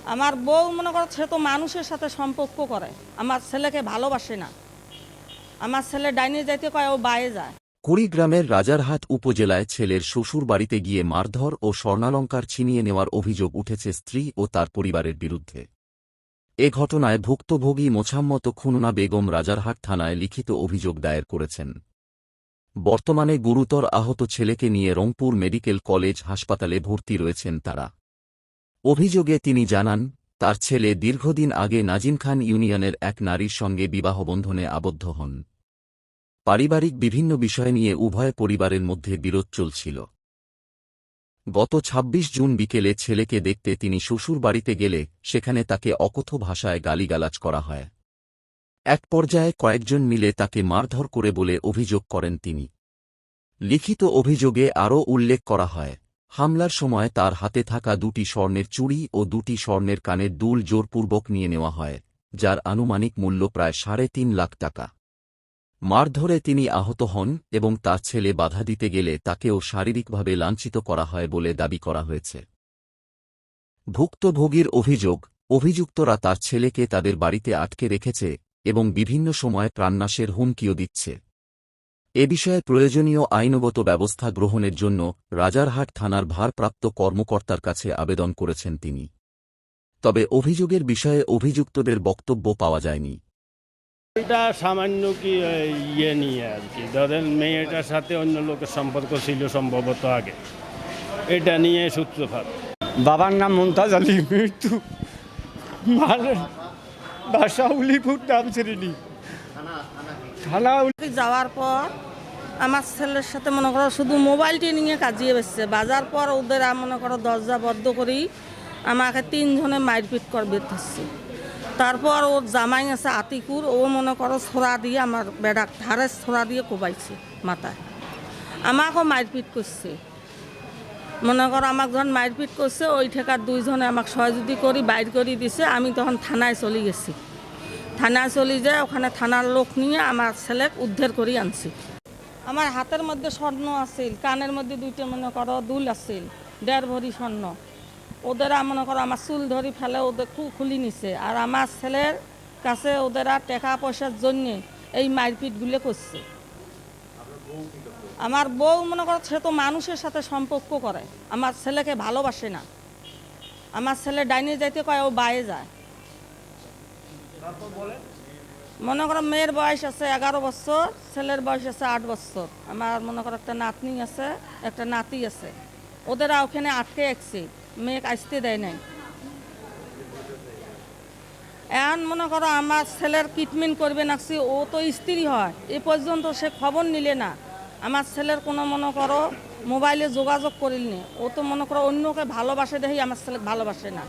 আমার বউ মনে করো সে তো মানুষের সাথে সম্পর্ক করে, আমার ছেলেকে ভালোবাসে না। আমার ছেলে ডাইনে যাইতে কয়, ও বাইরে যায়। কুড়িগ্রামের রাজারহাট উপজেলায় ছেলের শ্বশুর বাড়িতে গিয়ে মারধর ও স্বর্ণালংকার ছিনিয়ে নেওয়ার অভিযোগ উঠেছে স্ত্রী ও তার পরিবারের বিরুদ্ধে। এ ঘটনায় ভুক্তভোগী মোছাম্মত খুননা বেগম রাজারহাট থানায় লিখিত অভিযোগ দায়ের করেছেন। বর্তমানে গুরুতর আহত ছেলেকে নিয়ে রংপুর মেডিকেল কলেজ হাসপাতালে ভর্তি রয়েছেন তারা। অভিযোগে তিনি জানান, তার ছেলে দীর্ঘদিন আগে নাজিম খান ইউনিয়নের এক নারীর সঙ্গে বিবাহবন্ধনে আবদ্ধ হন। পারিবারিক বিভিন্ন বিষয় নিয়ে উভয় পরিবারের মধ্যে বিরোধ চলছিল। গত ২৬ জুন বিকেলে ছেলেকে দেখতে তিনি শ্বশুর বাড়িতে গেলে সেখানে তাকে অকথ্য ভাষায় গালিগালাজ করা হয়। এক পর্যায়ে কয়েকজন মিলে তাকে মারধর করে বলে অভিযোগ করেন তিনি। লিখিত অভিযোগে আরও উল্লেখ করা হয়, হামলার সময় তার হাতে থাকা ২টি স্বর্ণের চুড়ি ও ২টি স্বর্ণের কানের দুল জোরপূর্বক নিয়ে নেওয়া হয়, যার আনুমানিক মূল্য প্রায় ৩.৫ লাখ টাকা। মারধরে তিনি আহত হন এবং তার ছেলে বাধা দিতে গেলে তাকেও শারীরিকভাবে লাঞ্ছিত করা হয় বলে দাবি করা হয়েছে। ভুক্তভোগীর অভিযোগ, অভিযুক্তরা তার ছেলেকে তাদের বাড়িতে আটকে রেখেছে এবং বিভিন্ন সময় প্রাণনাশের হুমকিও দিচ্ছে। এ বিষয়ে প্রয়োজনীয় আইনগত ব্যবস্থা গ্রহণের জন্য রাজারহাট থানার ভারপ্রাপ্ত কর্মকর্তার কাছে আবেদন করেছেন তিনি। তবে অভিযোগের বিষয়ে অভিযুক্তদের বক্তব্য পাওয়া যায়নি। এটা সামান্য কি ইয়ে নিয়ে আর কি, ধরেন মেয়েটার সাথে অন্য লোকের সম্পর্ক ছিল সম্ভবত আগে, এটা নিয়ে সূত্রপাত। বাবার নাম মুমতাজ আলী, মৃত্যু বাসা উলিপুর নামছেরিনি থানা। যাওয়ার পর আমার ছেলের সাথে মনে করো শুধু মোবাইলটি নিয়ে কাজিয়ে বেসছে। বাজার পর ওদের মনে করো দরজা বদ্ধ করি আমাকে ৩ জনে মারপিট করবে ধরছে। তারপর ওর জামাই আছে আতিকুর, ও মনে করো ছোড়া দিয়ে আমার বেড়া ধারে ছোড়া দিয়ে কোবাইছে মাথায়, আমাকেও মারপিট করছে। মনে করো আমাকে যখন মারপিট করছে ওই ঠেকার 2 জনে আমাকে সহযোগী করি বাইর করে দিছে। আমি তখন থানায় চলে গেছি, থানায় চলে যায় ওখানে থানার লোক নিয়ে আমার ছেলেকে উদ্ধার করে আনছি। আমার হাতের মধ্যে স্বর্ণ আছিল, কানের মধ্যে 2টা মনে করো দুল আছিল, 1.5 ভরি স্বর্ণ। ওদের মনে করো আমার চুল ধরি ফেলে ওদের খুলি নিছে। আর আমার ছেলের কাছে ওদের টাকা পয়সার জন্যে এই মারপিটগুলো করছে। আমার বউ মনে করো সে তো মানুষের সাথে সম্পর্ক করে, আমার ছেলেকে ভালোবাসে না। আমার ছেলে ডাইনে যাইতে কয়, ও বাইরে যায়। মনে করো মেয়ের বয়স আছে 11 বছর, ছেলের বয়স আছে 8 বছর। আমার মনে করো একটা নাতনি আছে, একটা নাতি আছে। ওদেরা ওখানে আটকে রাখছে, মেয়েকে আসতে দেয় নাই। এখন মনে করো আমার ছেলের ট্রিটমেন্ট করবে নাকছি, ও তো স্ত্রী হয়, এ পর্যন্ত সে খবর নিলে না। আমার ছেলের কোনো মনে করো মোবাইলে যোগাযোগ করিল নি, ও তো মনে করো অন্যকে ভালোবাসে দেখি আমার ছেলেকে ভালোবাসে না।